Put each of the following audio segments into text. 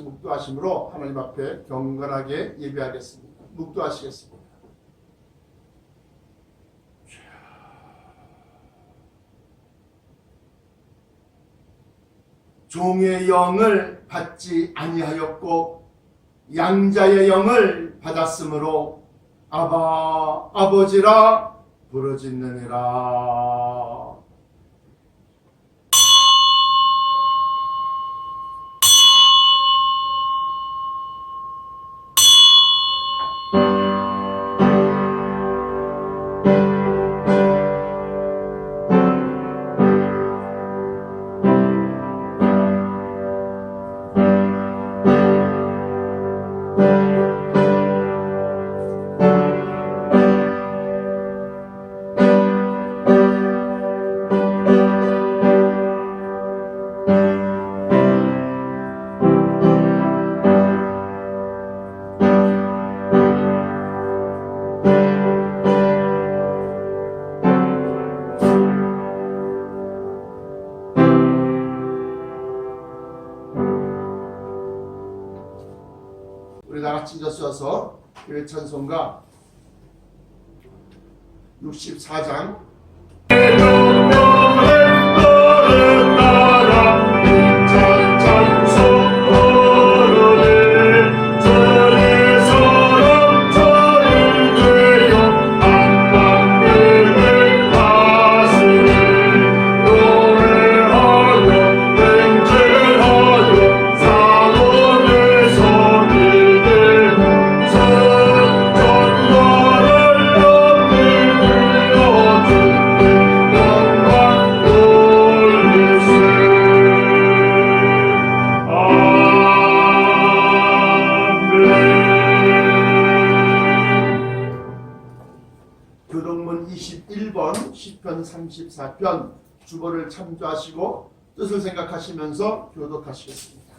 묵도하심으로 하나님 앞에 경건하게 예배하겠습니다. 묵도하시겠습니다. 종의 영을 받지 아니하였고 양자의 영을 받았으므로 아바 아버지라 부르짖느니라. 우리 다같이 일어서서 교회 찬송가 64장 교동문 21번 시편 34편 주보를 참조하시고 뜻을 생각하시면서 교독하시겠습니다.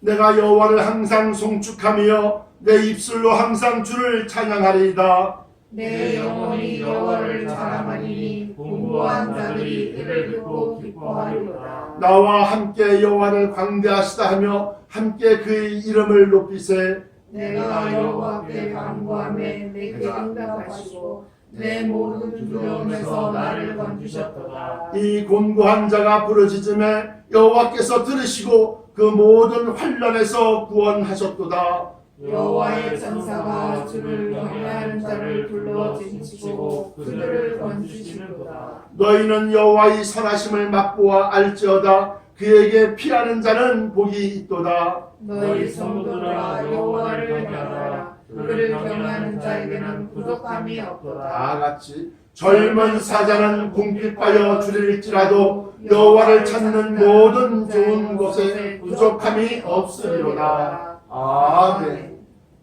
내가 여호와를 항상 송축하며 내 입술로 항상 주를 찬양하리이다. 내 영혼이 여호와를 자랑하리니 공부한 자들이 이를 듣고 기뻐하리로다. 나와 함께 여호와를 광대하시다 하며 함께 그의 이름을 높이세. 내가 여호와께 간구하매 내게 응답하시고 내 모든 두려움에서 나를 건지셨도다. 이 곤고한 자가 부르짖음에 여호와께서 들으시고 그 모든 환난에서 구원하셨도다. 여호와의 천사가 주를 경외하는 자를 불러 징치시고 그들을 건지시는도다. 너희는 여호와의 선하심을 맛보아 알지어다. 그에게 피하는 자는 복이 있도다. 너희 성도들아 여호와를 경외하라. 그를 경외하는 자에게는 부족함이 없도다. 다 같이 젊은 사자는 궁핍하여 주릴지라도 여호와를 찾는 모든 좋은 곳에 부족함이 없으리로다. 아멘.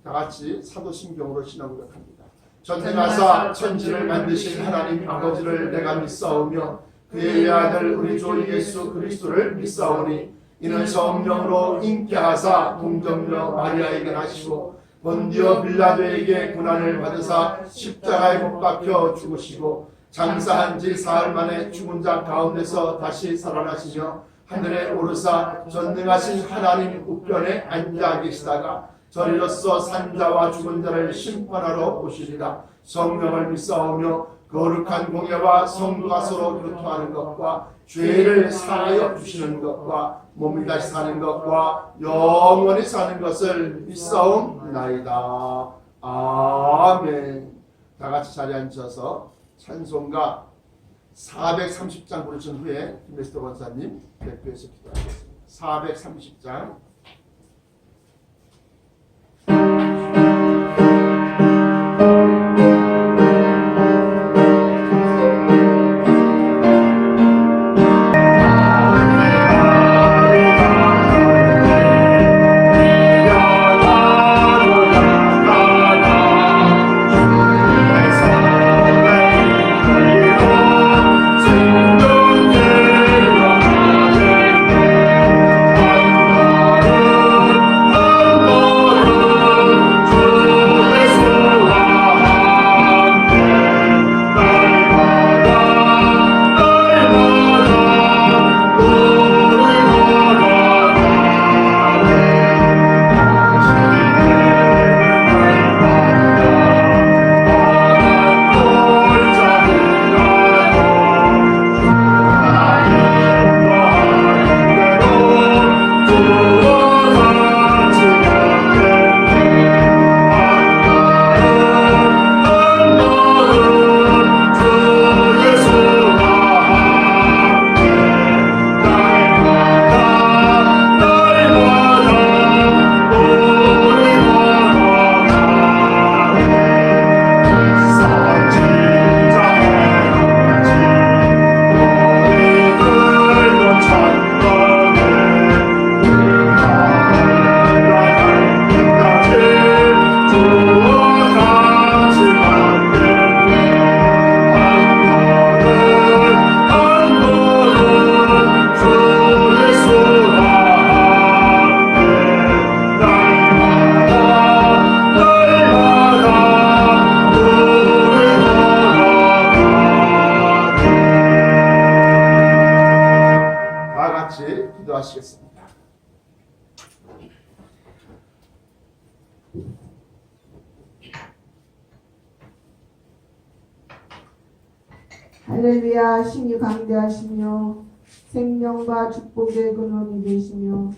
다 같이 사도신경으로 신앙 고백합니다. 전능하사 천지를 만드신 하나님 아버지를 내가 믿사오며 그의 외아들 우리 주 예수 그리스도를 믿사오니 이는 성령으로 잉태하사 동정녀 마리아에게 나시고 본디오 빌라도에게 고난을 받으사 십자가에 못 박혀 죽으시고 장사한 지 사흘 만에 죽은 자 가운데서 다시 살아나시며 하늘에 오르사 전능하신 하나님 우편에 앉아 계시다가 저리로서 산자와 죽은 자를 심판하러 오시리라. 성령을 믿사오며 거룩한 공예와 성도가 서로 교통하는 것과 죄를 사하여 주시는 것과 몸이 다시 사는 것과 영원히 사는 것을 믿사옵나이다. 아멘. 다 같이 자리에 앉으셔서 찬송가 430장 부르신 후에 김메스터 권사님 대표해서 기도하겠습니다. 430장 할렐루야. 신이 강대하시며 생명과 축복의 근원이 되시며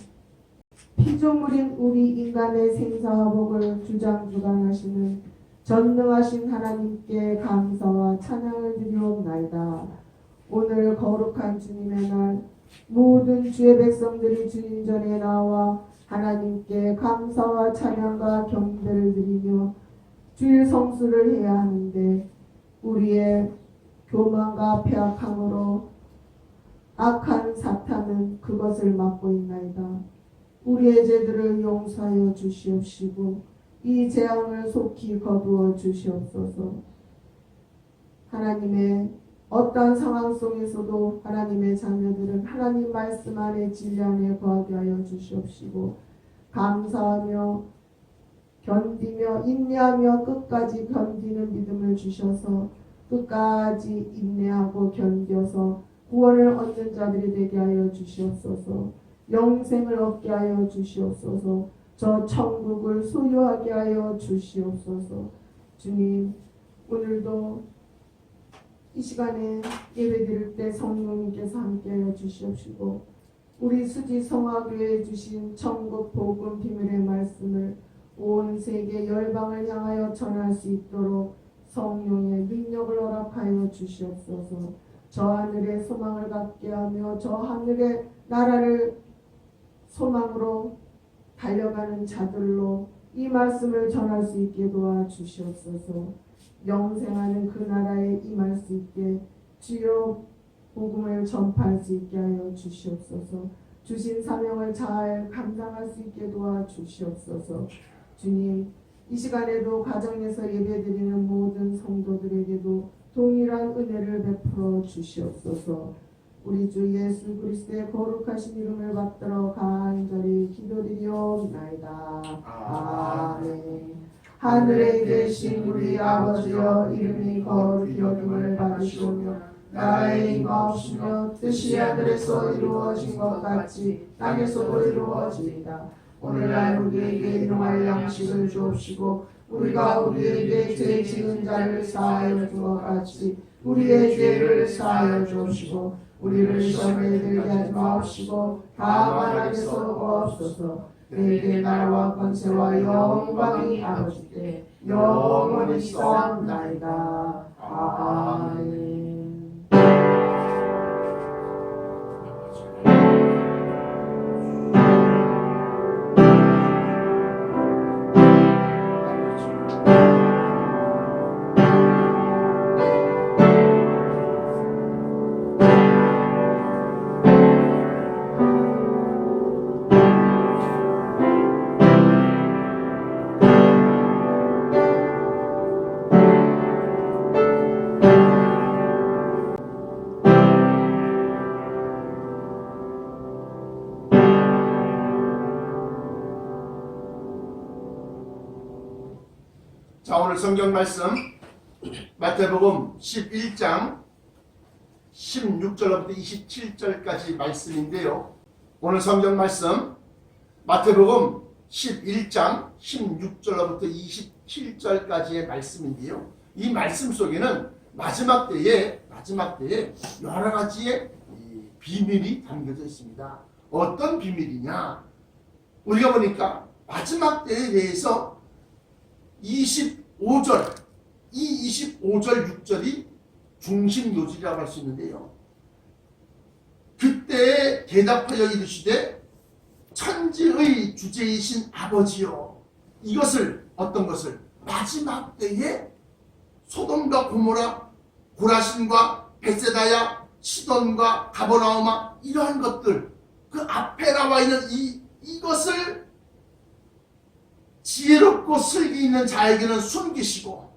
피조물인 우리 인간의 생사와 복을 주장주관하시는 전능하신 하나님께 감사와 찬양을 드리옵나이다. 오늘 거룩한 주님의 날 모든 주의 백성들이 주님 전에 나와 하나님께 감사와 찬양과 경배를 드리며 주일 성수를 해야 하는데 우리의 교만과 패악함으로 악한 사탄은 그것을 막고 있나이다. 우리의 죄들을 용서하여 주시옵시고 이 재앙을 속히 거두어 주시옵소서. 하나님의 어떤 상황 속에서도 하나님의 자녀들은 하나님 말씀 안에 진리 안에 거하게 하여 주시옵시고 감사하며 견디며 인내하며 끝까지 견디는 믿음을 주셔서 끝까지 인내하고 견뎌서 구원을 얻는 자들이 되게 하여 주시옵소서. 영생을 얻게 하여 주시옵소서. 저 천국을 소유하게 하여 주시옵소서. 주님, 오늘도 이 시간에 예배드릴 때 성령님께서 함께하여 주시옵시고 우리 수지 성화교회에 주신 천국 복음 비밀의 말씀을 온 세계 열방을 향하여 전할 수 있도록 성령의 능력을 허락하여 주시옵소서. 저 하늘의 소망을 갖게 하며 저 하늘의 나라를 소망으로 달려가는 자들로 이 말씀을 전할 수 있게 도와주시옵소서. 영생하는 그 나라에 임할 수 있게 주요 복음을 전파할 수 있게 하여 주시옵소서. 주신 사명을 잘 감당할 수 있게 도와주시옵소서. 주님, 이 시간에도 가정에서 예배드리는 모든 성도들에게도 동일한 은혜를 베풀어 주시옵소서. 우리 주 예수 그리스도의 거룩하신 이름을 받들어 간절히 기도드리옵나이다. 아멘. 하늘에 계신 우리 아버지여, 이름이 거룩히 여김을 받으시오며 나라의 임하옵시며 뜻이 하늘에서 이루어진 것 같이 땅에서도 이루어지이다. 오늘날 우리에게 일용할 양식을 주옵시고 우리가 우리에게 죄 지은 자를 사하여 준 것 같이 우리의 죄를 사하여 주옵시고 우리를 시험에 들게 하지 마옵시고 다만 악에서 구하옵소서. 내게 나라와 권세와 영광이 아버지께 영원히 있사옵나이다. 아멘. 자, 오늘 성경 말씀 마태복음 11장 16절부터 27절까지 말씀인데요. 오늘 성경 말씀 마태복음 11장 16절부터 27절까지의 말씀인데요. 이 말씀 속에는 마지막 때에 여러 가지의 비밀이 담겨져 있습니다. 어떤 비밀이냐? 우리가 보니까 마지막 때에 대해서 25절, 이 25절 6절이 중심 요지라고 할 수 있는데요. 그때 대답하여 이르시되 천지의 주제이신 아버지여, 이것을 어떤 것을 마지막 때에 소돔과 고모라, 고라신과 벳세다야, 시돈과 가버나움아, 이러한 것들, 그 앞에 나와 있는 이것을 지혜롭고 슬기 있는 자에게는 숨기시고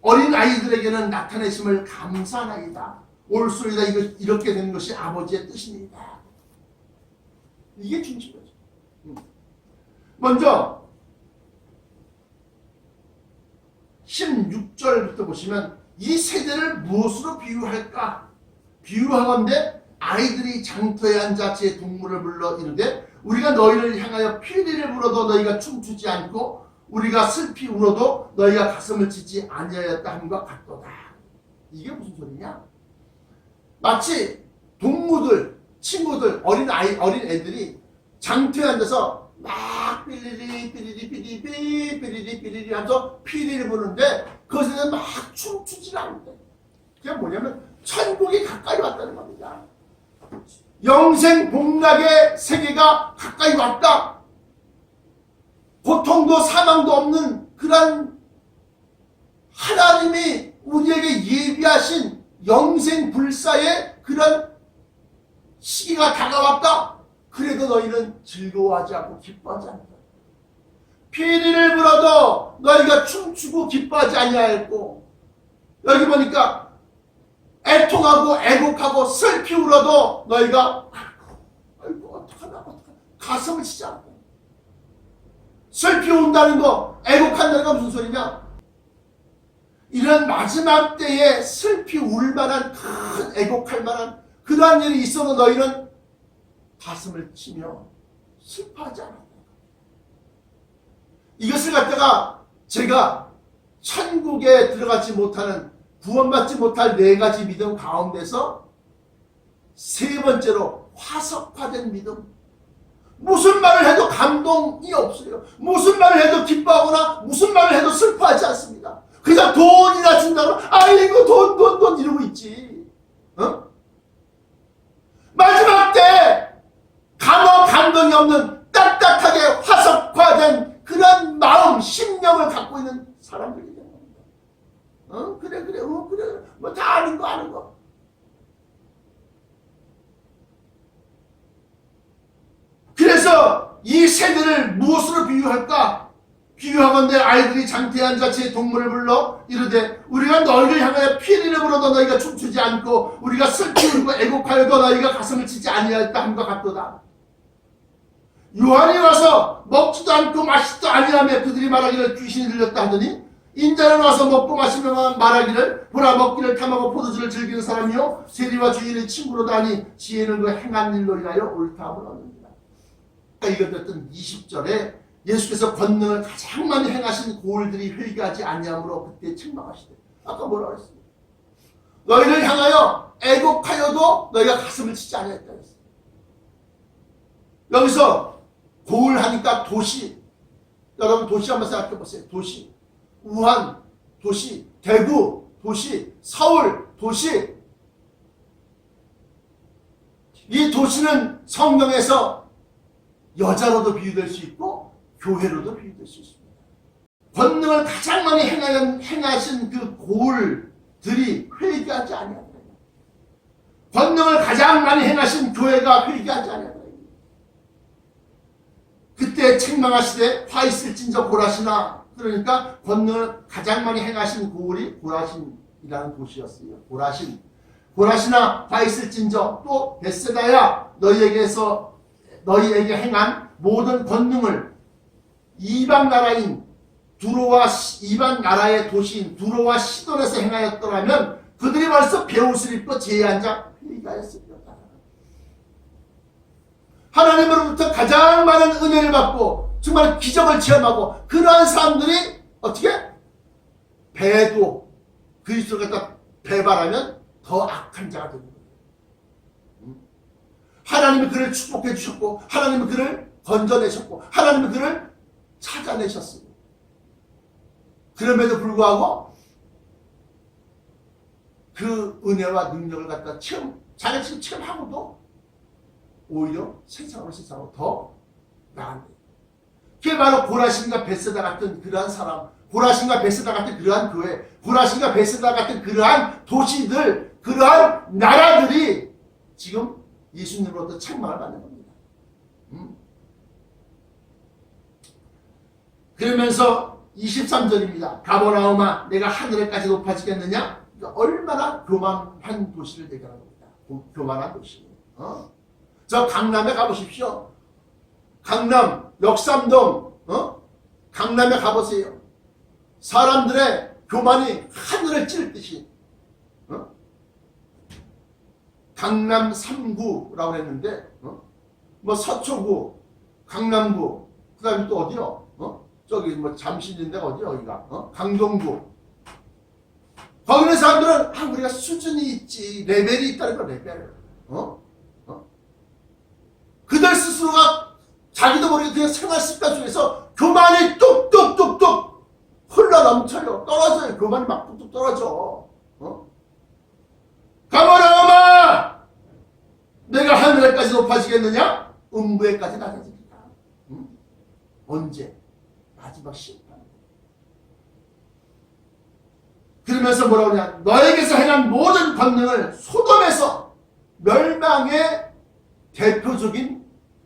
어린 아이들에게는 나타내심을 감사하나이다. 옳소이다. 이렇게 된 것이 아버지의 뜻입니다. 이게 중심이죠. 먼저 16절부터 보시면 이 세대를 무엇으로 비유할까? 비유하건대 아이들이 장터에 앉아 제 동물을 불러 이르되 우리가 너희를 향하여 피리를 불어도 너희가 춤추지 않고 우리가 슬피 울어도 너희가 가슴을 치지 아니하였다 함과 같도다. 이게 무슨 소리냐? 마치 동무들, 친구들, 어린 애들이 장터에 앉아서 막 삐리리 삐리리 삐리리 삐리리 삐리리 하면서 피리를 부르는데 그것에는 막 춤추지 않는데 그게 뭐냐면 천국이 가까이 왔다는 겁니다. 영생 복락의 세계가 가까이 왔다. 고통도 사망도 없는 그런 하나님이 우리에게 예비하신 영생 불사의 그런 시기가 다가왔다. 그래도 너희는 즐거워하지 않고 기뻐하지 않는다. 피리를 불어도 너희가 춤추고 기뻐하지 아니하였고 여기 보니까 애통하고 애곡하고 슬피 울어도 너희가 아이고 어떡하나 가슴을 치지 않는다. 슬피 운다는 거 애곡한다는 거 무슨 소리냐? 이런 마지막 때에 슬피 울 만한 큰 애곡할 만한 그러한 일이 있어도 너희는 가슴을 치며 슬퍼하지 않았다. 이것을 갖다가 제가 천국에 들어가지 못하는 구원받지 못할 4가지 믿음 가운데서 3번째로 화석화된 믿음. 무슨 말을 해도 감동이 없어요. 무슨 말을 해도 기뻐하거나 무슨 말을 해도 슬퍼하지 않습니다. 그냥 돈이나 준다고 아이고 돈 이러고 있지. 어? 마지막 때 감동이 없는 딱딱하게 화석화된 그런 마음, 심령을 갖고 있는 사람들이 되는 겁니다. 그래 뭐 다 아는 거 그래서 이 세대를 무엇으로 비유할까? 비유하건대 아이들이 장터에 앉아 제 동물을 불러 이르되 우리가 너희를 향하여 피리를 불어도 너희가 춤추지 않고 우리가 슬피 울고 애곡하여도 너희가 가슴을 치지 아니하였다 함과 같도다. 요한이 와서 먹지도 않고 마시지도 아니하며 그들이 말하기를 귀신이 들렸다 하더니 인자는 와서 먹고 마시며 말하기를 보라 먹기를 탐하고 포도주를 즐기는 사람이요 세리와 주인의 친구로도 하니 지혜는 그 행한 일로 인하여 옳다함을 얻는다. 읽었던 20절에 예수께서 권능을 가장 많이 행하신 고을들이 회개하지 아니함으로 그때 책망하시되 아까 뭐라고 했어요? 너희를 향하여 애곡하여도 너희가 가슴을 치지 아니했다 했어요. 여기서 고을 하니까 도시, 여러분 도시 한번 생각해 보세요. 도시, 우한 도시, 대구 도시, 서울 도시. 이 도시는 성경에서 여자로도 비유될 수 있고 교회로도 비유될 수 있습니다. 권능을 가장 많이 행하신 그 고을들이 회개하지 아니하더라. 권능을 가장 많이 행하신 교회가 회개하지 아니하더라. 그때 책망하시되 화 있을진저 고라시나, 그러니까 권능을 가장 많이 행하신 고을이 고라신이라는 도시였어요. 고라시나 화 있을진저 또 벳세다야 너희에게 행한 모든 권능을 이방 나라인 두로와 이방 나라의 도시인 두로와 시돈에서 행하였더라면 그들이 벌써 베옷을 입고 제에 앉아 회개하였을 것이다. 하나님으로부터 가장 많은 은혜를 받고 정말 기적을 체험하고 그러한 사람들이 어떻게? 배도 그리스도를 갖다 배반하면 더 악한 자가 되는 거예요. 하나님이 그를 축복해 주셨고 하나님이 그를 건져내셨고 하나님이 그를 찾아내셨어요. 그럼에도 불구하고 그 은혜와 능력을 갖다 자기가 체험하고도 오히려 세상으로 더 나은 거예요. 그게 바로 고라신과 벳세다 같은 그러한 사람, 고라신과 벳세다 같은 그러한 교회, 고라신과 벳세다 같은 그러한 도시들, 그러한 나라들이 지금 예수님으로부터 책망을 받는 겁니다. 그러면서 23절입니다. 가버나움아 내가 하늘에까지 높아지겠느냐? 그러니까 얼마나 교만한 도시를 대결하는 겁니다. 교만한 도시. 저 강남에 가보십시오. 강남 역삼동 강남에 가보세요. 사람들의 교만이 하늘을 찌르듯이 강남 3구라고 했는데 뭐 서초구, 강남구, 그 다음에 또 어디요? 저기 뭐 잠실인데 어디요? 여기가? 강동구. 거기 있는 사람들은 우리가 수준이 있지, 레벨이 있다는 거, 레벨. 그들 스스로가 자기도 모르게 그냥 생활 습관 속에서 교만이 뚝뚝뚝뚝 흘러 넘쳐요. 떨어져요. 교만이 막 뚝뚝 떨어져. 가버려! 내가 하늘에까지 높아지겠느냐? 음부에까지 낮아집니다. 언제? 마지막 심판. 그러면서 뭐라고 하냐? 너에게서 행한 모든 권능을 소돔에서 멸망의 대표적인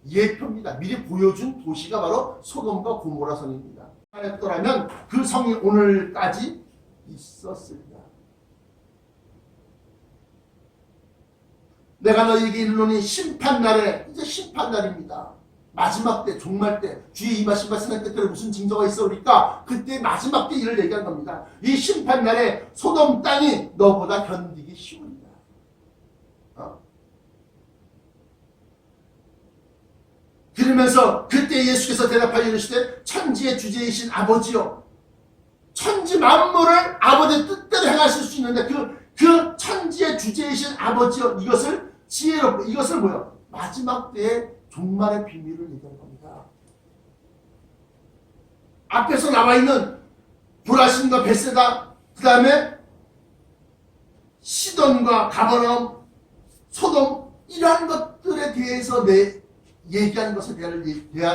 예표입니다. 미리 보여준 도시가 바로 소돔과 고모라 성입니다. 하였더라면 그 성이 오늘까지 있었습니다. 내가 너희에게 이르노니 심판날에, 이제 심판날입니다. 마지막 때, 종말 때, 주의 임하신 말씀의 때에 무슨 징조가 있어오니까 그때 마지막 때 일을 얘기한 겁니다. 이 심판날에 소돔 땅이 너보다 견디기 쉬웁니다. 그러면서 그때 예수께서 대답하여 이르시되 천지의 주제이신 아버지요, 천지 만물을 아버지의 뜻대로 행하실 수 있는데 그 천지의 주제이신 아버지요, 이것을 지혜롭고, 이것을 뭐요? 마지막 때의 종말의 비밀을 얘기하는 겁니다. 앞에서 나와 있는 브라신과 베세다, 그 다음에 시돈과 가버나움, 소돔, 이러한 것들에 대해서 얘기하는 것에 대한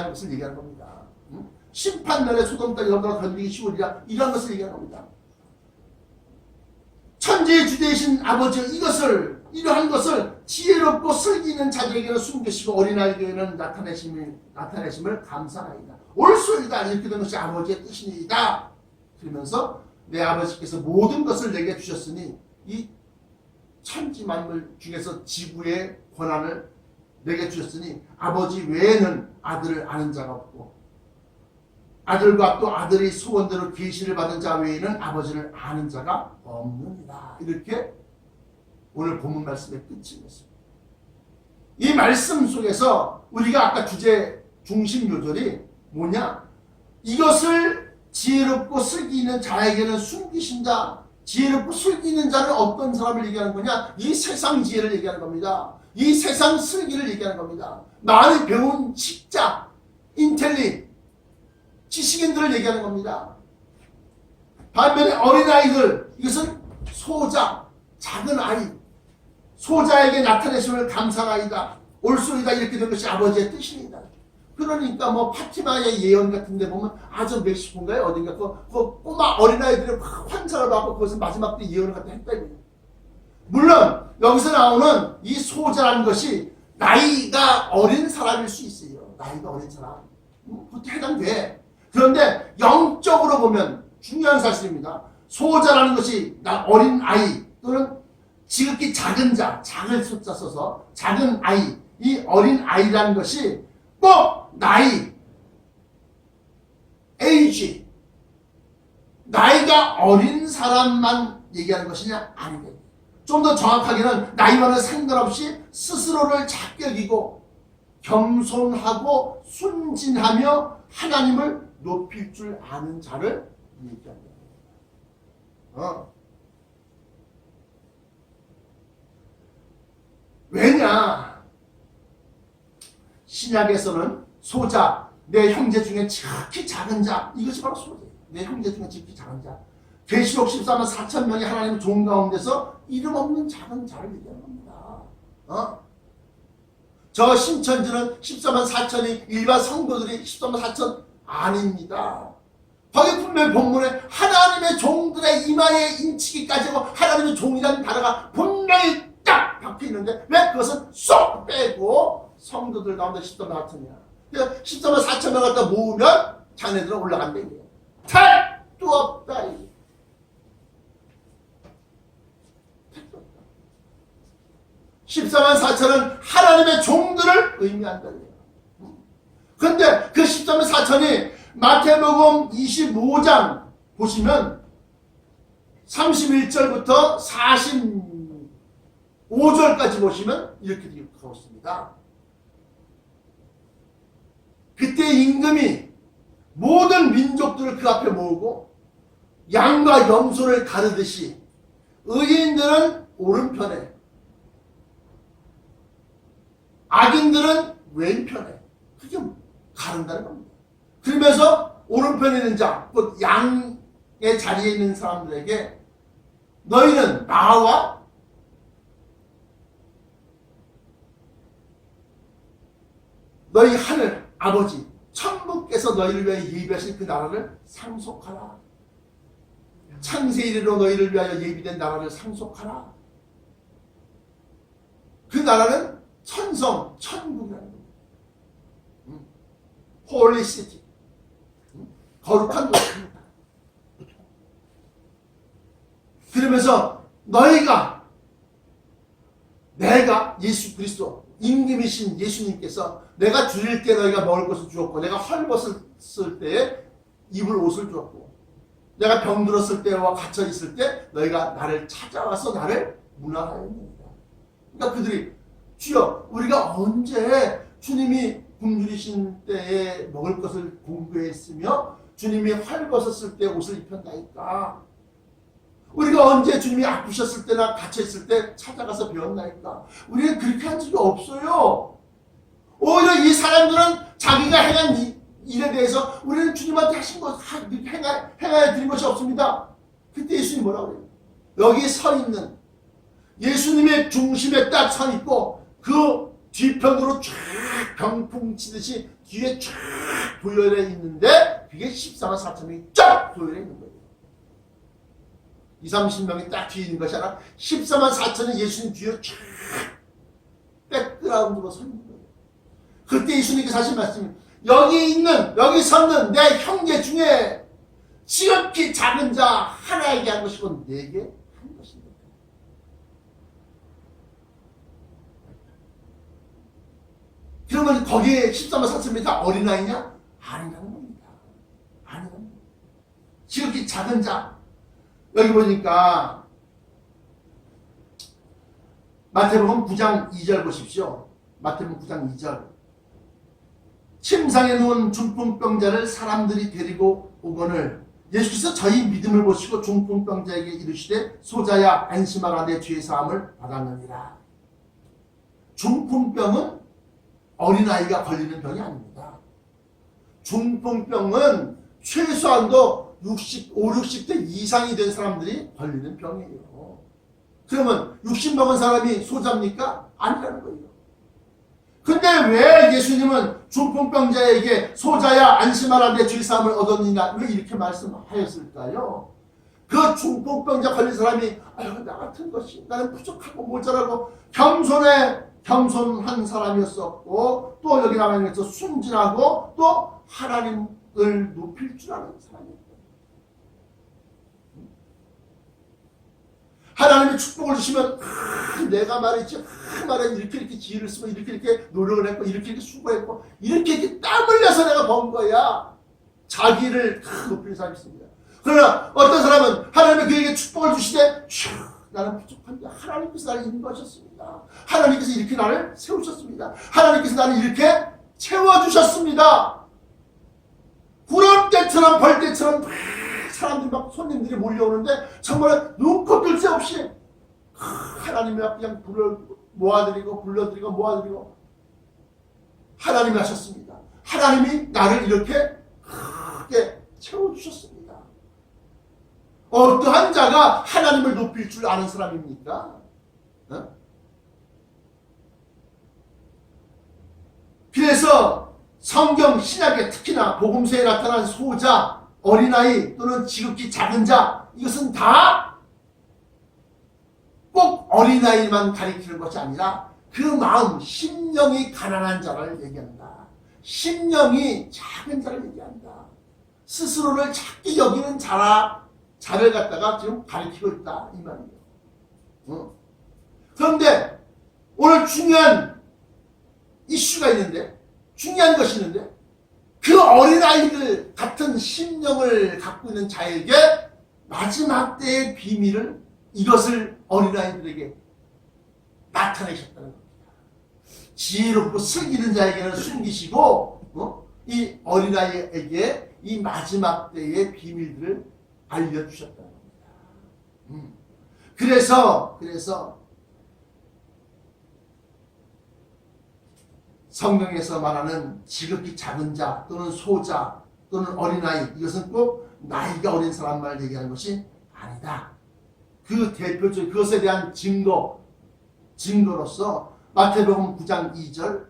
것을 얘기하는 겁니다. 심판날에 소돔 땅이 너보다 견디기 쉬우리라, 이러한 것을 얘기하는 겁니다. 천지의 주대이신 아버지, 이러한 것을 지혜롭고 슬기 있는 자들에게는 숨기시고 어린아이에게는 나타내심을 감사하이다. 옳소이다. 이렇게 된 것이 아버지의 뜻이니이다. 그러면서 내 아버지께서 모든 것을 내게 주셨으니 이 천지 만물 중에서 지구의 권한을 내게 주셨으니 아버지 외에는 아들을 아는 자가 없고 아들과 또 아들의 소원대로 계시를 받은 자 외에는 아버지를 아는 자가 없느니라. 이렇게 오늘 본문 말씀의 끝이 있습니다. 이 말씀 속에서 우리가 아까 주제 중심 요절이 뭐냐? 이것을 지혜롭고 슬기 있는 자에게는 숨기신 자, 지혜롭고 슬기 있는 자는 어떤 사람을 얘기하는 거냐? 이 세상 지혜를 얘기하는 겁니다. 이 세상 슬기를 얘기하는 겁니다. 많이 배운 식자, 인텔리, 지식인들을 얘기하는 겁니다. 반면에 어린아이들, 이것은 소자, 작은 아이, 소자에게 나타내심을 감사하이다, 옳소이다, 이렇게 된 것이 아버지의 뜻입니다. 그러니까 뭐 파티마의 예언 같은 데 보면 아주 멕시코인가요? 어딘가 그 꼬마 어린아이들이 환상을 받고 그것을 마지막 때 예언을 갖다 했다고요. 물론 여기서 나오는 이 소자라는 것이 나이가 어린 사람일 수 있어요. 나이가 어린 사람. 그것도 해당돼. 그런데 영적으로 보면 중요한 사실입니다. 소자라는 것이 어린 아이 또는 지극히 작은 자, 작은 숫자 써서 작은 아이, 이 어린 아이라는 것이 꼭 나이, 에이지, 나이가 어린 사람만 얘기하는 것이냐? 아니에요. 좀 더 정확하게는 나이와는 상관없이 스스로를 작게 여기고 겸손하고 순진하며 하나님을 높일 줄 아는 자를 얘기합니다. 왜냐? 신약에서는 소자, 내 형제 중에 지극히 작은 자, 이것이 바로 소자예요. 내 형제 중에 지극히 작은 자. 계시록 14만 4천 명이 하나님의 종 가운데서 이름 없는 작은 자를 얘기하는 겁니다. 저 신천지는 14만 4천이 일반 성도들이 14만 4천 아닙니다. 거기 분명히 본문에 하나님의 종들의 이마에 인치기까지 하고 하나님의 종이라는 단어가 분명히 딱 박혀 있는데 왜 그것은 쏙 빼고 성도들 가운데 14만 4천이야. 그래서 14만 4천 명 갖다 모으면 자네들은 올라간다 이거예요. 택도 없다 이거. 14만 4천은 하나님의 종들을 의미한다. 그런데 그 14만 4천이 마태복음 25장 보시면 31절부터 45절까지 보시면 이렇게 되어 있습니다. 그때 임금이 모든 민족들을 그 앞에 모으고 양과 염소를 가르듯이 의인들은 오른편에, 악인들은 왼편에 그게 가른다는 겁니다. 그러면서 오른편에 있는 자, 곧 양의 자리에 있는 사람들에게 너희는 나와 너희 하늘 아버지 천부께서 너희를 위하여 예비하신 그 나라를 상속하라. 창세 이래로 너희를 위하여 예비된 나라를 상속하라. 그 나라는 천성, 천국이라는 겁니다. 홀리 시티, 거룩한 도시입니다. 그러면서 내가 예수 그리스도 임금이신 예수님께서 내가 줄일 때 너희가 먹을 것을 주었고, 내가 헐벗었을 때에 입을 옷을 주었고, 내가 병들었을 때와 갇혀 있을 때 너희가 나를 찾아와서 나를 문안하였느니라. 그러니까 그들이 주여 우리가 언제 주님이 굶주리신 때에 먹을 것을 공부했으며 주님이 헐벗었을 때 옷을 입혔나이까? 우리가 언제 주님이 아프셨을 때나 갇혀있을 때 찾아가서 배웠나이까? 우리는 그렇게 한 적이 없어요. 오히려 이 사람들은 자기가 행한 일에 대해서 우리는 주님한테 하신 것 행하여 드린 것이 없습니다. 그때 예수님이 뭐라고 그래요? 여기 서 있는 예수님의 중심에 딱 서 있고 그 뒤편으로 쫙 병풍 치듯이 뒤에 쫙 도열해 있는데 그게 14만 4천 명이 쫙 도열해 있는 거예요. 20-30명이 딱 뒤에 있는 것이 아니라 14만 4천이 예수님 뒤에 쫙 백그라운드로 서 있는 거예요. 그때 예수님께서 하신 말씀이 여기 섰는 내 형제 중에 지극히 작은 자 하나에게 한 것이고 내게 한 것입니다. 그러면 거기에 14만 4천이 다 어린아이냐? 아니라는 겁니다. 아니라는 겁니다. 지극히 작은 자. 여기 보니까 마태복음 9장 2절 보십시오. 마태복음 9장 2절. 침상에 누운 중풍병자를 사람들이 데리고 오거늘 예수께서 저희 믿음을 보시고 중풍병자에게 이르시되 소자야 안심하라 내 죄 사함을 받았느니라. 중풍병은 어린아이가 걸리는 병이 아닙니다. 중풍병은 최소한도 60대 이상이 된 사람들이 걸리는 병이에요. 그러면 60 먹은 사람이 소자입니까? 아니라는 거예요. 근데 왜 예수님은 중풍병자에게 소자야 안심하라 내 죄사함을 얻었느냐 왜 이렇게 말씀하였을까요? 그 중풍병자 걸린 사람이 아유 나 같은 것이 나는 부족하고 모자라고 겸손한 사람이었었고 또 여기 나와 있는 것처럼 순진하고 또 하나님을 높일 줄 아는 사람이었어요. 하나님이 축복을 주시면 내가 말이지 이렇게 지혜를 쓰고 이렇게 노력을 했고 이렇게 수고했고 이렇게 땀 흘려서 내가 번 거야. 자기를 높이는 사람이 있습니다. 그러나 어떤 사람은 하나님이 그에게 축복을 주시되 나는 부족한데 하나님께서 나를 인도하셨습니다. 하나님께서 이렇게 나를 세우셨습니다. 하나님께서 나를 이렇게 채워주셨습니다. 구름 때처럼 벌 때처럼 사람들이 막 손님들이 몰려오는데 정말 눈코 뜰 새 없이 하나님이 그냥 모아드리고 불러드리고 모아드리고 하나님이 하셨습니다. 하나님이 나를 이렇게 크게 채워주셨습니다. 어떠한 자가 하나님을 높일 줄 아는 사람입니까? 어? 그래서 성경 신약에 특히나 복음서에 나타난 소자 어린아이 또는 지극히 작은 자 이것은 다 꼭 어린아이만 가리키는 것이 아니라 그 마음 심령이 가난한 자를 얘기한다. 심령이 작은 자를 얘기한다. 스스로를 작게 여기는 자를 갖다가 지금 가리키고 있다 이 말이에요. 그런데 오늘 중요한 이슈가 있는데 중요한 것이 있는데 그 어린아이들 같은 심령을 갖고 있는 자에게 마지막 때의 비밀을 이것을 어린아이들에게 나타내셨다는 겁니다. 지혜롭고 슬기는 자에게는 숨기시고 이 어린아이에게 이 마지막 때의 비밀들을 알려주셨다는 겁니다. 그래서 성경에서 말하는 지극히 작은 자 또는 소자 또는 어린아이, 이것은 꼭 나이가 어린 사람만을 얘기하는 것이 아니다. 그 대표적 그것에 대한 증거로서 마태복음 9장 2절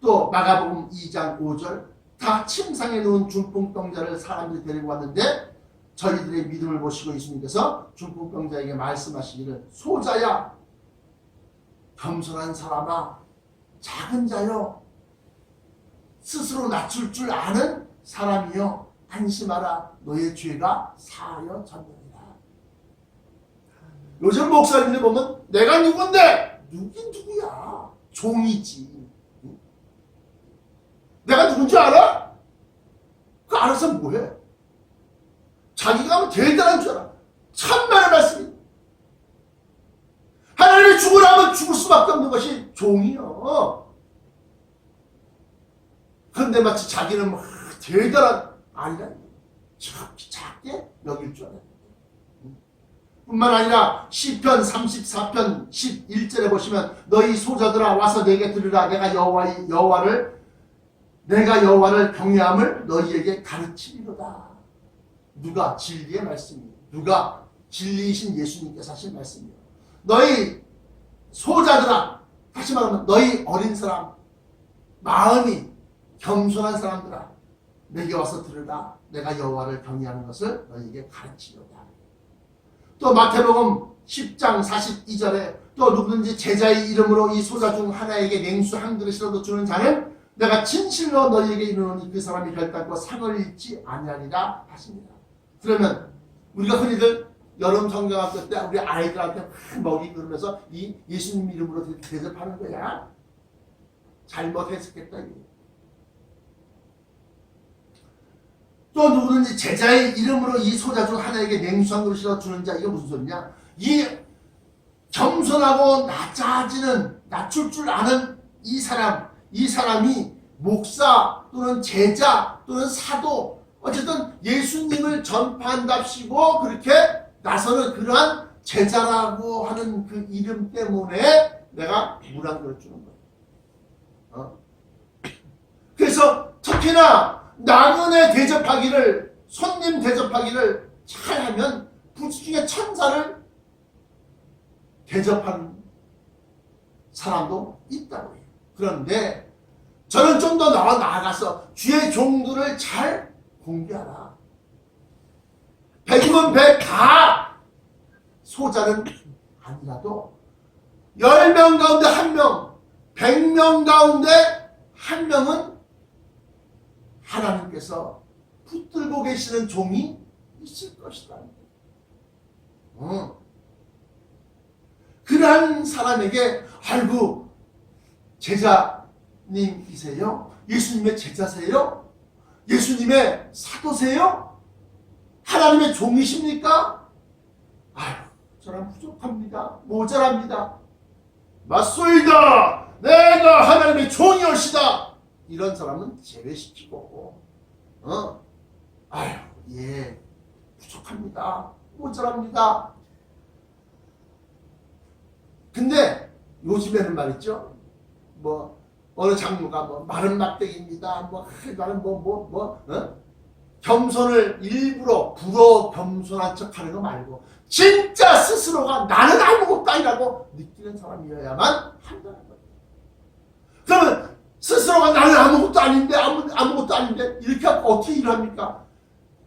또 마가복음 2장 5절 다 침상에 누운 중풍병자를 사람들이 데리고 왔는데 저희들의 믿음을 보시고 예수님께서 중풍병자에게 말씀하시기를 소자야, 겸손한 사람아, 작은 자여, 스스로 낮출 줄 아는 사람이여, 안심하라, 너의 죄가 사하여졌느니라. 요즘 목사님들 보면 내가 누군데? 누긴 누구야? 종이지. 내가 누군지 알아? 그 알아서 뭐해? 자기가 하면 대단한 줄 알아. 천만의 말씀이. 하나님이 죽으라면 죽을 수밖에 없는 것이 종이요. 그런데 마치 자기는 뭐 대단한, 아니라 작게 여길 줄 알아. 뿐만 아니라 시편 34편 11절에 보시면 너희 소자들아 와서 내게 들으라. 내가 여호와를 경외함을 너희에게 가르치리로다. 누가? 진리의 말씀이에요. 누가? 진리이신 예수님께서 하신 말씀이에요. 너희 소자들아, 다시 말하면 너희 어린 사람, 마음이 겸손한 사람들아, 내게 와서 들으라. 내가 여호와를 경외하는 것을 너희에게 가르치리로다. 또 마태복음 10장 42절에 또 누구든지 제자의 이름으로 이 소자 중 하나에게 냉수 한 그릇이라도 주는 자는 내가 진실로 너희에게 이르노니 그 사람이 결단코 상을 잃지 아니하리라 하십니다. 그러면 우리가 흔히들 여름 성경학교 때 우리 아이들한테 먹이 그러면서 이 예수님 이름으로 대접하는 거야. 잘못했었겠다. 또 누구든지 제자의 이름으로 이 소자 중 하나에게 냉수 한 그릇이라도 주는 자, 이게 무슨 소리냐? 이 겸손하고 낮출 줄 아는 이 사람이 목사 또는 제자 또는 사도, 어쨌든 예수님을 전파한답시고 그렇게 나서는 그러한 제자라고 하는 그 이름 때문에 내가 물 한 그릇 주는 거예요. 그래서 특히나 나그네 대접하기를, 손님 대접하기를 잘하면 부중에 천사를 대접하는 사람도 있다고 해요. 그런데 저는 좀 더 나아가서 주의 종들을 잘 공개하라. 100이면 100 다 소자는 아니라도 10명 가운데 1명, 100명 가운데 1명은 하나님께서 붙들고 계시는 종이 있을 것이다. 그러한 사람에게 아이고 제자님이세요? 예수님의 제자세요? 예수님의 사도세요? 하나님의 종이십니까? 아유, 저는 부족합니다. 모자랍니다. 맞소이다. 내가 하나님의 종이옵시다. 이런 사람은 제외시키고, 아유, 예, 부족합니다. 모자랍니다. 근데 요즘에는 말이죠. 뭐 어느 장로가 뭐 마른 막대기입니다. 나는 겸손을 일부러 겸손한 척하는 거 말고 진짜 스스로가 나는 아무것도 아니라고 느끼는 사람이어야만 한다는 거예요. 그러면 스스로가 나는 아무것도 아닌데 이렇게 하고 어떻게 일을 합니까?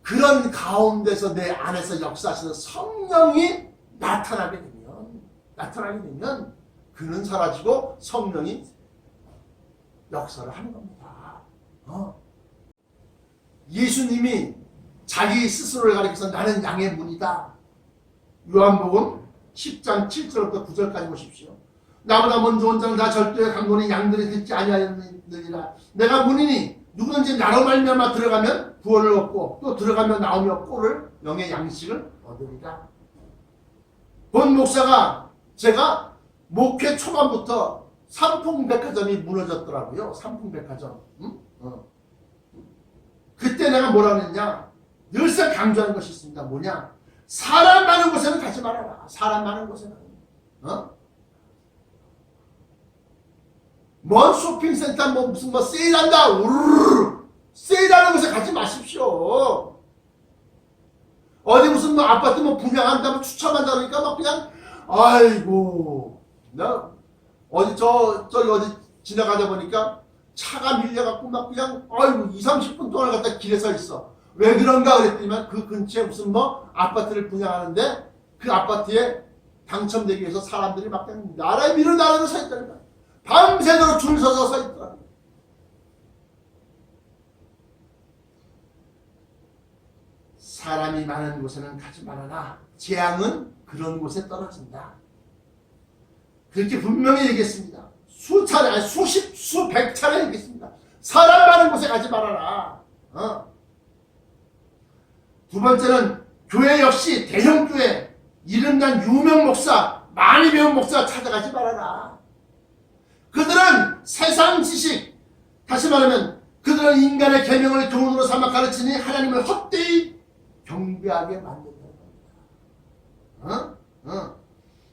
그런 가운데서 내 안에서 역사하시는 성령이 나타나게 되면 그는 사라지고 성령이 역사를 하는 겁니다. 예수님이 자기 스스로를 가리켜서 나는 양의 문이다. 요한복음 10장 7절부터 9절까지 보십시오. 나보다 먼저 온 자는 나 절도에 강도니 양들이 듣지 아니하느니라. 내가 문이니 누구든지 나로 말미암아 들어가면 구원을 얻고 또 들어가면 나오며 꼴을 영의 양식을 얻으리라. 본 목사가 제가 목회 초반부터 삼풍백화점이 무너졌더라고요. 삼풍백화점. 그때 내가 뭐라 그랬냐? 늘상 강조하는 것이 있습니다. 뭐냐? 사람 많은 곳에는 가지 말아라. 사람 많은 곳에는. 뭔 쇼핑센터 무슨 세일한다. 우르르 세일하는 곳에 가지 마십시오. 어디 무슨 아파트 분양한다 추첨한다 그러니까 막 그냥 아이고 나 어디 저기 어디 지나가다 보니까 차가 밀려갖고 막 그냥 아이고 2-30분 동안 갖다 길에 서 있어. 왜 그런가 그랬더니만 그 근처에 무슨 아파트를 분양하는데 그 아파트에 당첨되기 위해서 사람들이 막 그냥 나라에 미는 나라로 서 있다는 거야. 밤새도록 줄 서서 서 있더라. 사람이 많은 곳에는 가지 말아라. 재앙은 그런 곳에 떨어진다. 그렇게 분명히 얘기했습니다. 수차례, 아니 수백 차례 얘기했습니다. 사람 많은 곳에 가지 말아라. 두 번째는 교회 역시 대형교회, 이름난 유명 목사, 많이 배운 목사 찾아가지 말아라. 그들은 세상 지식, 다시 말하면 그들은 인간의 계명을 교훈으로 삼아 가르치니 하나님을 헛되이 경배하게 만든다는 겁니다.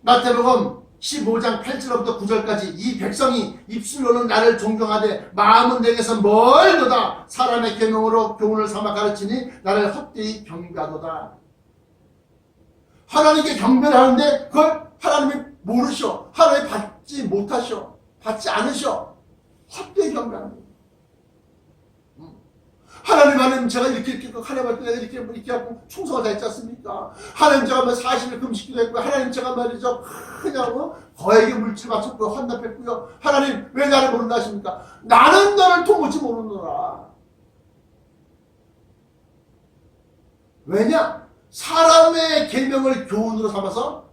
마태복음 15장 8절부터 9절까지 이 백성이 입술로는 나를 존경하되 마음은 내게서 멀도다. 사람의 계명으로 교훈을 삼아 가르치니 나를 헛되이 경배하도다. 하나님께 경배를 하는데 그걸 하나님이 모르셔. 하나님이 받지 못하셔. 받지 않으셔. 헛되이 경배하는 거예요. 하나님 제가 이렇게 하나님한테 내가 이렇게 하고 충성을 다했지 않습니까? 하나님 제가 40일 금식기도 했고요. 하나님 제가 말이죠 그냥 거액의 물질 바쳤고요. 헌납했고요. 하나님 왜 나를 모른다 하십니까? 나는 너를 도무지 모르노라. 왜냐? 사람의 계명을 교훈으로 삼아서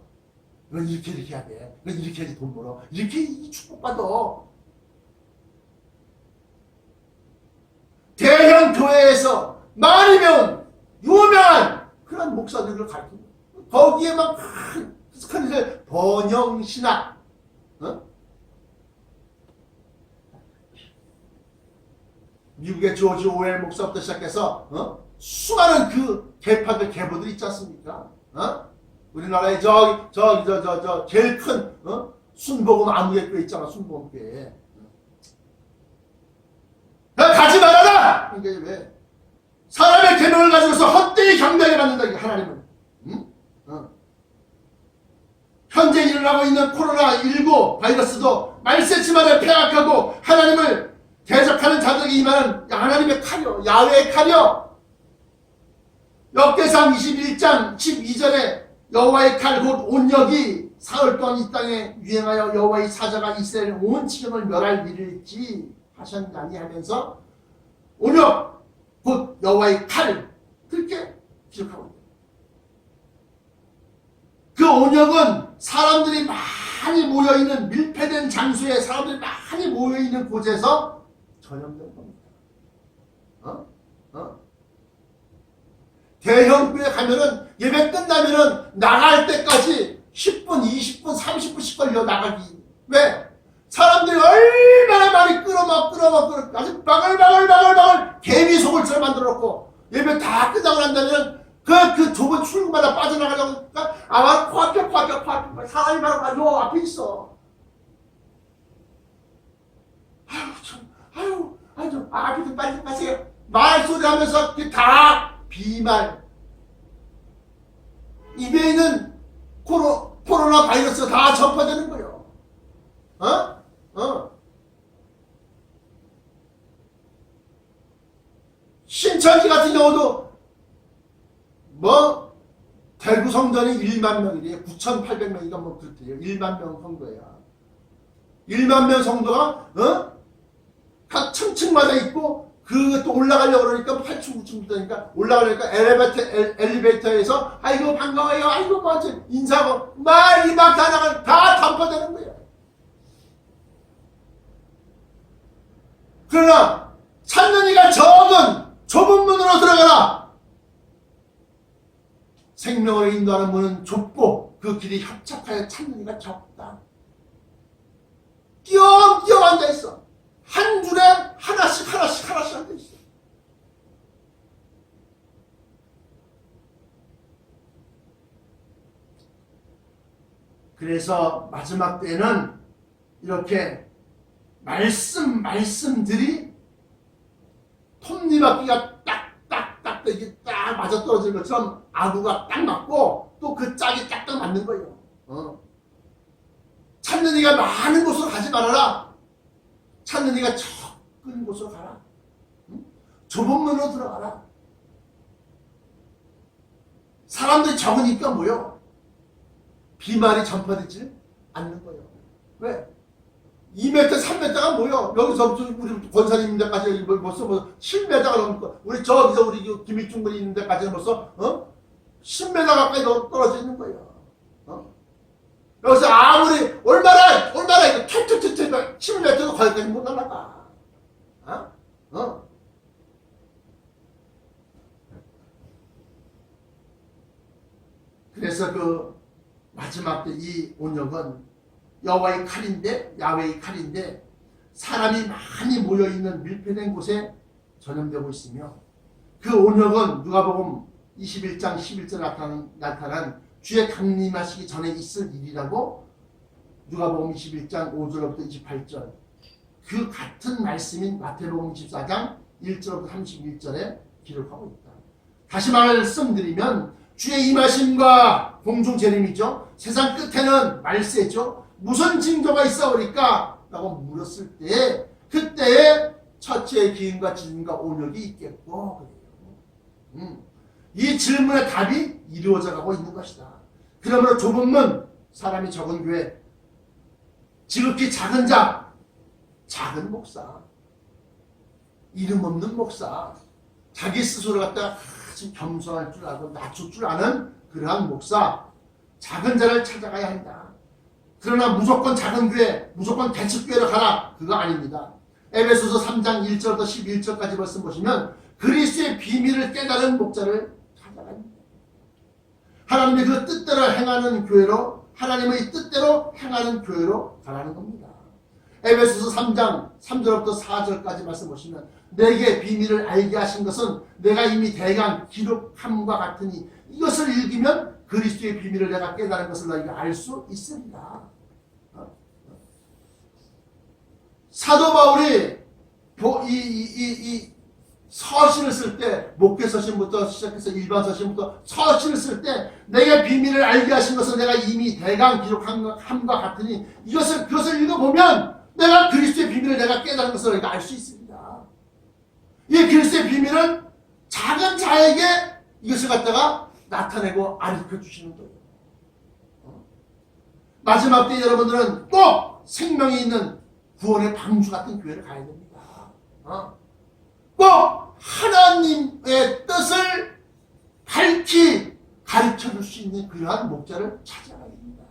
넌 이렇게 해야 돼. 넌 이렇게 해야지 돈 벌어. 이렇게 축복받아. 대형 교회에서 많이 배운 유명한 그런 목사들을 가르치고 거기에 막 큰 일을 번영신학 미국의 조지 오웰 목사부터 시작해서 수많은 그 개파들 계보들 있지 않습니까? 우리나라에 저 제일 큰 순복음 암흑교회 있잖아. 순복음교회 가지 말아라! 그러니까 왜? 사람의 계명을 가지고서 헛되이 경배하게 만든다, 하나님은. 현재 일어나고 있는 코로나19 바이러스도 말세치만에 폐악하고 하나님을 대적하는 자들에게 임하는 하나님의 칼이요. 야훼의 칼이요. 역대상 21장 12절에 여호와의 칼 곧 온역이 사흘 동안 이 땅에 유행하여 여호와의 사자가 이스라엘 온 지경을 멸할 일을 있지 하셨나니 하면서 온역 곧 여호와의 칼 그렇게 기록하고 있다. 그 온역은 사람들이 많이 모여있는 밀폐된 장소에 사람들이 많이 모여있는 곳에서 전염된 겁니다. 대형교회 가면은 예배 끝나면은 나갈 때까지 10분, 20분, 30분씩 걸려 나가기. 왜? 사람들이 얼마나 많이 끌어 아주 바글바글 개미 속을처럼 만들어 놓고 예배 다 끝나고 난 다음에 그 좁은 출구마다 빠져나가려고 하니까 아마 코앞에 사람이 바로 요 앞에 있어. 앞에 좀 빨리 가세요. 말소리 하면서 다 비말. 입에 있는 코로나 바이러스가 다 전파되는 거예요. 신천지 같은 경우도 대구 성전이 1만 명이래요. 9,800명인가 그렇대요. 1만 명 성도야. 1만 명 성도가 각 층층마다 있고 그것도 올라가려고 그러니까 8층 9층 되니까 올라가려니까 엘리베이터에서 아이고 반가워요. 아이고 뭐지 인사하고 말이 막 다 담파되는 거예요. 그러나 찾는 이가 좁은 문으로 들어가라. 생명을 인도하는 문은 좁고 그 길이 협착하여 찾는 이가 적다. 띄엄띄엄 앉아있어. 한 줄에 하나씩 앉아있어. 그래서 마지막 때는 이렇게 말씀들이 톱니바퀴가 딱딱딱 이게 딱 맞아떨어지는 것처럼 아구가 딱 맞고 또 그 짝이 딱딱 맞는 거예요. 찾는 이가 많은 곳으로 가지 말아라. 찾는 이가 적은 곳으로 가라. 좁은 문으로 들어가라. 사람들이 적으니까 뭐요? 비말이 전파되지 않는 거예요. 왜? 2m, 3m가 뭐요? 여기서부터 우리 권사님 있는 데까지 벌써 10m가 넘고, 우리 저기서 우리 김익중 분이 있는 데까지는 벌써 10m 가까이 떨어져 있는 거예요. 여기서 아무리 얼마나 이거 툭툭툭툭 10m도 거기까지 못 날아가. 그래서 그 마지막 때 이 온역은 야외의 칼인데 사람이 많이 모여있는 밀폐된 곳에 전염되고 있으며, 그 온역은 누가복음 21장 11절에 나타난 주의 강림하시기 전에 있을 일이라고 누가복음 21장 5절부터 28절, 그 같은 말씀인 마태복음 24장 1절부터 31절에 기록하고 있다. 다시 말씀드리면 주의 임하심과 공중 재림이죠. 세상 끝에는 말세죠. 무슨 징조가 있어오리까? 라고 물었을 때 그때에 첫째의 기인과 진과 온역이 있겠고, 이 질문의 답이 이루어져 가고 있는 것이다. 그러므로 좁은 문, 사람이 적은 교회, 지극히 작은 자, 작은 목사, 이름 없는 목사, 자기 스스로 갖다가 아주 겸손할 줄 알고 낮출 줄 아는 그러한 목사, 작은 자를 찾아가야 한다. 그러나 무조건 작은 교회, 무조건 대축교회로 가라, 그거 아닙니다. 에베소서 3장 1절부터 11절까지 말씀 보시면 그리스도의 비밀을 깨달은 목자를 찾아가야 합니다. 하나님의 그 뜻대로 행하는 교회로, 하나님의 뜻대로 행하는 교회로 가라는 겁니다. 에베소서 3장 3절부터 4절까지 말씀 보시면 내게 비밀을 알게 하신 것은 내가 이미 대강 기록함과 같으니 이것을 읽으면 그리스도의 비밀을 내가 깨달은 것을 너희가 알 수 있습니다. 사도 바울이 이 서신을 쓸 때, 목회 서신부터 시작해서 일반 서신부터 서신을 쓸 때 내게 비밀을 알게 하신 것을 내가 이미 대강 기록함과 같으니 그것을 읽어보면 내가 그리스도의 비밀을 내가 깨달은 것을 너희가 알 수 있습니다. 이 그리스도의 비밀은 작은 자에게 이것을 갖다가 나타내고 알려 주시는 거예요. 마지막 때 여러분들은 꼭 생명이 있는 구원의 방주 같은 교회를 가야 됩니다. 꼭 하나님의 뜻을 밝히 가르쳐 줄 수 있는 그러한 목자를 찾아가야 됩니다.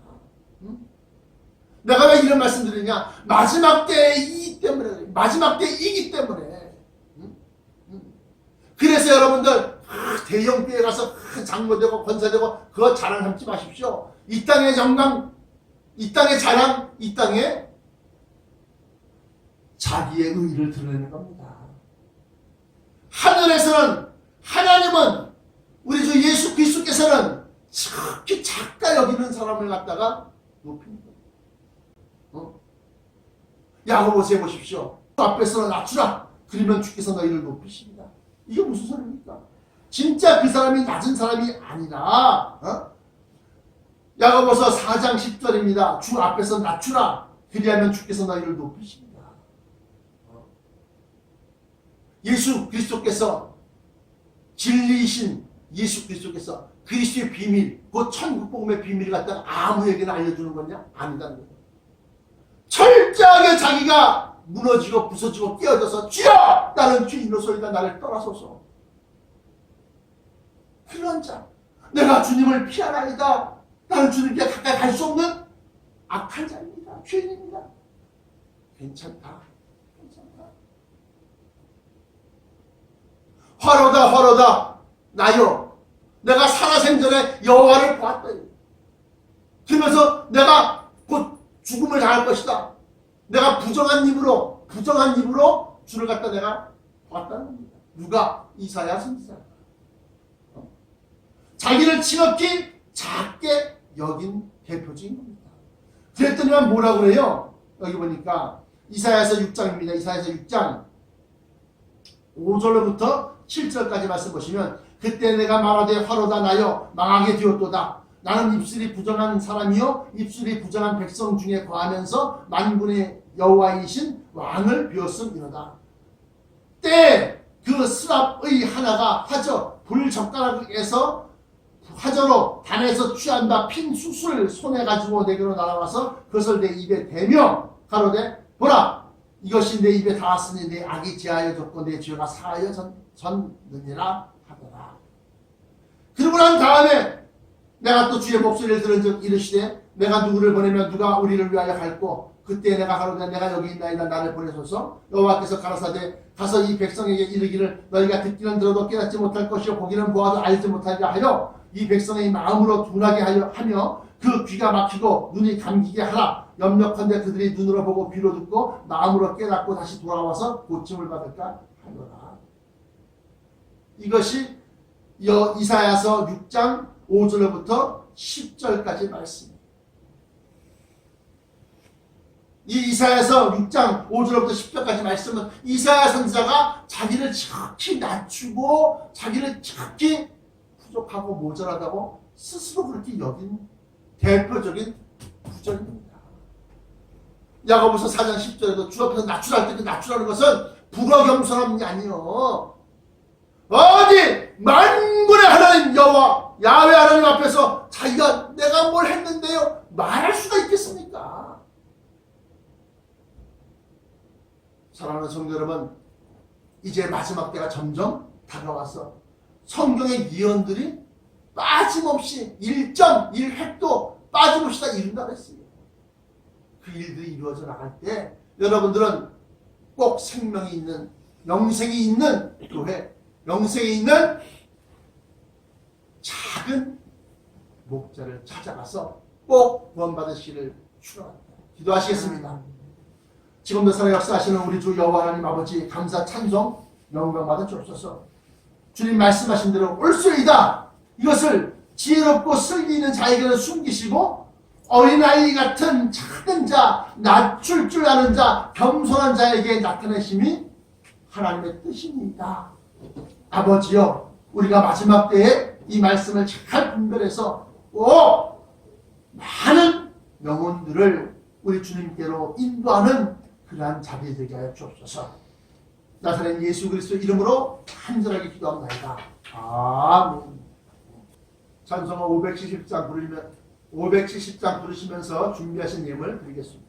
내가 왜 이런 말씀 드리냐? 마지막 때이기 때문에, 마지막 때이기 때문에. 그래서 여러분들 대형 교회 가서 장로되고 권사되고 그거 자랑 삼지 마십시오. 이 땅의 영광, 이 땅의 자랑, 이 땅에 자기의 의의를 드러내는 겁니다. 하늘에서는, 하나님은, 우리 주 예수 그리스도께서는 특히 작다 여기는 사람을 갖다가 높입니다. 야고보서에 보십시오. 앞에서는 낮추라. 그러면 주께서 너희를 높이십니다. 이게 무슨 소리입니까? 진짜 그 사람이 낮은 사람이 아니라, 야고보서 4장 10절입니다. 주 앞에서 낮추라. 그리하면 주께서 너희를 높이십니다. 예수 그리스도께서, 진리이신 예수 그리스도께서 그리스도의 비밀, 그 천국복음의 비밀을 갖다가 아무에게나 알려주는 거냐? 아니다는 거예요. 철저하게 자기가 무너지고 부서지고 깨어져서 주여! 나는 주인으로서이다. 나를 떠나소서. 그런 자, 내가 주님을 피하나이다. 나는 주님께 가까이 갈 수 없는 악한 자입니다. 죄인입니다. 괜찮다. 괜찮다. 화로다 나요. 내가 살아생전에 여호와를 보았다. 그러면서 내가 곧 죽음을 당할 것이다. 내가 부정한 입으로 주를 갖다 내가 보았다는 겁니다. 누가? 이사야 선지자. 자기를 지극히 작게 여긴 대표적인 겁니다. 그랬더니만 뭐라고 그래요? 여기 보니까 이사야서 6장입니다. 이사야서 6장 5절로부터 7절까지 말씀 보시면 그때 내가 말하되 화로다 나여 망하게 되었도다. 나는 입술이 부정한 사람이요 입술이 부정한 백성 중에 거하면서 만군의 여호와이신 왕을 비웠음이로다. 때 그 스랍의 하나가 화저 불젓가락에서 화저로 단에서 취한 바 핀 숯을 손에 가지고 내게로 날아와서 그것을 내 입에 대며 가로되 보라 이것이 내 입에 닿았으니 내 악이 제하여졌고 내 죄가 사하여졌느니라 하더라. 그러고 난 다음에 내가 또 주의 목소리를 들은 즉 이르시되 내가 누구를 보내면 누가 우리를 위하여 갈고 그때 내가 가로되 내가 여기 있나이다 나를 보내소서. 여호와께서 가라사대 가서 이 백성에게 이르기를 너희가 듣기는 들어도 깨닫지 못할 것이요 보기는 보아도 알지 못하리라 하여 이 백성의 마음으로 둔하게 하며 그 귀가 막히고 눈이 감기게 하라. 염려컨대 그들이 눈으로 보고 귀로 듣고 마음으로 깨닫고 다시 돌아와서 고침을 받을까 하노라. 이것이 이사야서 6장 5절부터 10절까지 말씀입니다. 이 이사야서 6장 5절부터 10절까지 말씀은 이사야 선지자가 자기를 지극히 낮추고 자기를 지극히 부족하고 모자라다고 스스로 그렇게 여긴 대표적인 구절입니다. 야고보서 4장 10절에도 주 앞에서 낮추랄 때 그 낮추라는 것은 불허경선함이 아니요. 어디 만군의 하나님 여호와 야훼 하나님 앞에서 자기가 내가 뭘 했는데요 말할 수가 있겠습니까? 사랑하는 성도 여러분, 이제 마지막 때가 점점 다가와서 성경의 예언들이 빠짐없이 1.1획도 빠짐없이 다 이룬다고 했어요. 그 일들이 이루어져 나갈 때 여러분들은 꼭 생명이 있는 영생이 있는 교회, 영생이 있는 작은 목자를 찾아가서 꼭 구원받으시기를 축원합니다. 기도하시겠습니다. 지금도 살아 역사하시는 우리 주 여호와 하나님 아버지 감사 찬송 영광 받아 주옵소서. 주님 말씀하신 대로 올수이다. 이것을 지혜롭고 슬기 있는 자에게는 숨기시고 어린아이 같은 작은 자, 낮출 줄 아는 자, 겸손한 자에게 나타내심이 하나님의 뜻입니다. 아버지여, 우리가 마지막 때에 이 말씀을 잘 분별해서 많은 영혼들을 우리 주님께로 인도하는 그러한 자들이 되게 하여 주옵소서. 나사렛 예수 그리스도 이름으로 간절하게 기도합니다. 아멘. 찬송가 570장 부르시면서 준비하신 예물 드리겠습니다.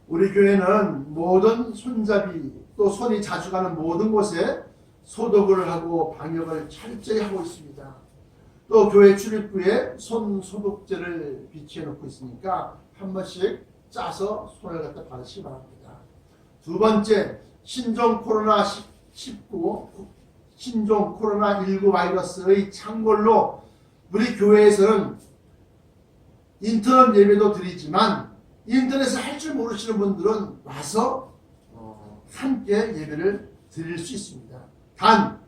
우리 교회는 모든 손잡이 또 손이 자주 가는 모든 곳에 소독을 하고 방역을 철저히 하고 있습니다. 또 교회 출입구에 손 소독제를 비치해 놓고 있으니까 한 번씩 짜서 손을 갖다 바르시기 바랍니다. 두 번째, 신종 코로나19 신종 코로나19 바이러스의 창궐로 우리 교회에서는 인터넷 예배도 드리지만 인터넷을 할 줄 모르시는 분들은 와서 함께 예배를 드릴 수 있습니다. 단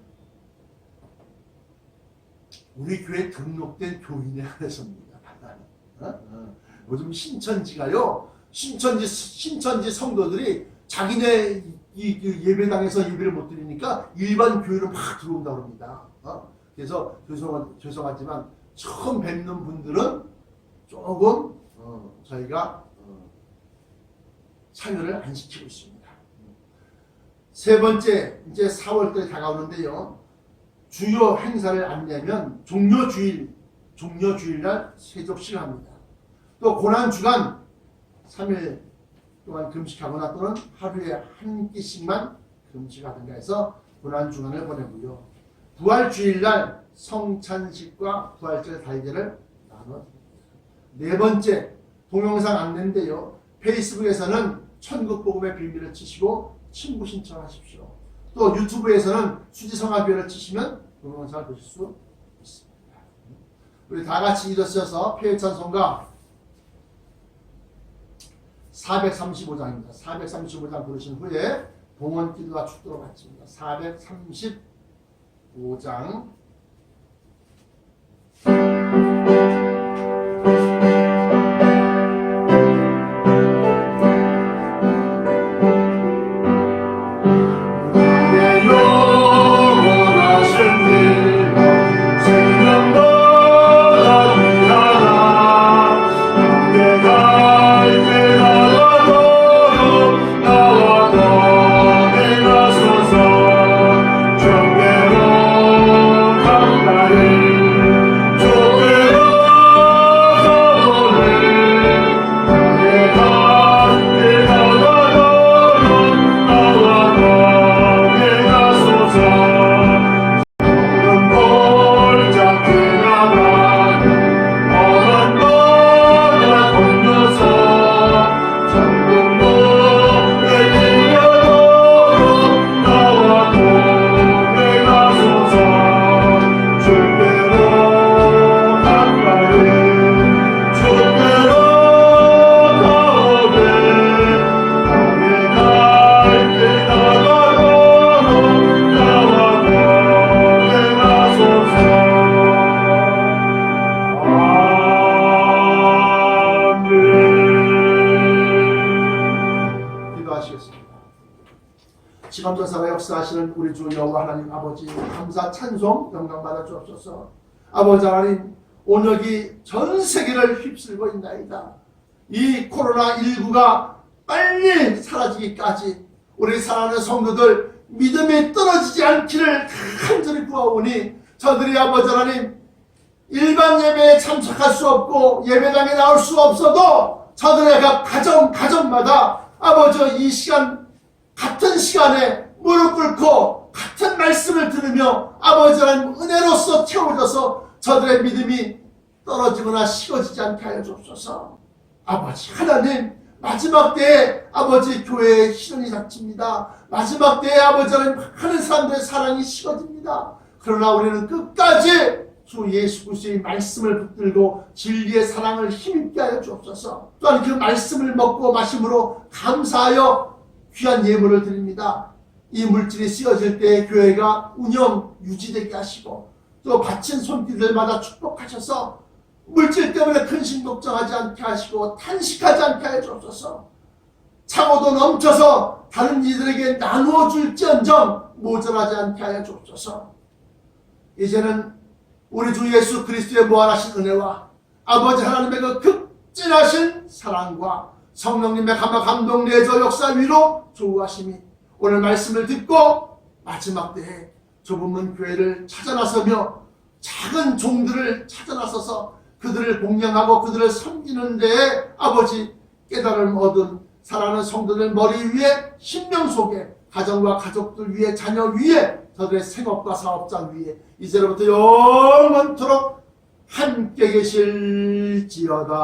우리 교회 등록된 교인에 한해서입니다. 요즘 신천지가요, 신천지 성도들이 자기네 이 예배당에서 예배를 못 드리니까 일반 교회로 막 들어온다고 합니다. 그래서 죄송하지만 처음 뵙는 분들은 조금 저희가 참여를 안 시키고 있습니다. 세 번째, 이제 4월달에 다가오는데요. 주요 행사를 안내면 종료주일날 세족식을 합니다. 또 고난주간 3일 동안 금식하거나 또는 하루에 한 끼씩만 금식하든가 해서 고난주간을 보내고요. 부활주일날 성찬식과 부활절 달걀을 나눠드립니다. 네 번째, 동영상 안내인데요. 페이스북에서는 천국복음의 비밀을 치시고 친구 신청하십시오. 또 유튜브에서는 수지성화교회를 치시면 동영상을 보실 수 있습니다. 우리 다 같이 일어서서 피해찬송가 435장입니다. 435장 부르신 후에 봉헌 기도와 축도로 마칩니다. 435장 지감전사가 역사하시는 우리 주 여호와 하나님 아버지 감사 찬송 영광 받아 주옵소서. 아버지 하나님 온역이 전 세계를 휩쓸고 있나이다. 이 코로나19가 빨리 사라지기까지 우리 사랑하는 성도들 믿음이 떨어지지 않기를 간절히 구하오니 저들이 아버지 하나님 일반 예배에 참석할 수 없고 예배당에 나올 수 없어도 저들의 가정마다 아버지 이 시간 같은 시간에 무릎 꿇고 같은 말씀을 들으며 아버지 하나님 은혜로서 채워져서 저들의 믿음이 떨어지거나 식어지지 않게 하여 주옵소서. 아버지 하나님 마지막 때에 아버지 교회의 시련이 닥칩니다. 마지막 때에 아버지 하나님 하는 사람들의 사랑이 식어집니다. 그러나 우리는 끝까지 주 예수 그리스도의 말씀을 붙들고 진리의 사랑을 힘있게 하여 주옵소서. 또한 그 말씀을 먹고 마심으로 감사하여 귀한 예물을 드립니다. 이 물질이 쓰여질 때 교회가 운영 유지되게 하시고 또 바친 손길들마다 축복하셔서 물질 때문에 근심 걱정하지 않게 하시고 탄식하지 않게 하여 주옵소서. 차고도 넘쳐서 다른 이들에게 나누어 줄지언정 모자라지 않게 하여 주옵소서. 이제는 우리 주 예수 그리스도의 무한하신 은혜와 아버지 하나님의 그 극진하신 사랑과 성령님의 감동 내조 역사 위로 조우하심이 오늘 말씀을 듣고 마지막 때에 좁은 문 교회를 찾아 나서며 작은 종들을 찾아 나서서 그들을 복양하고 그들을 섬기는 데에 아버지 깨달음 얻은 사랑하는 성도들 머리 위에 심령 속에 가정과 가족들 위에 자녀 위에 저들의 생업과 사업장 위에 이제로부터 영원토록 함께 계실지어다.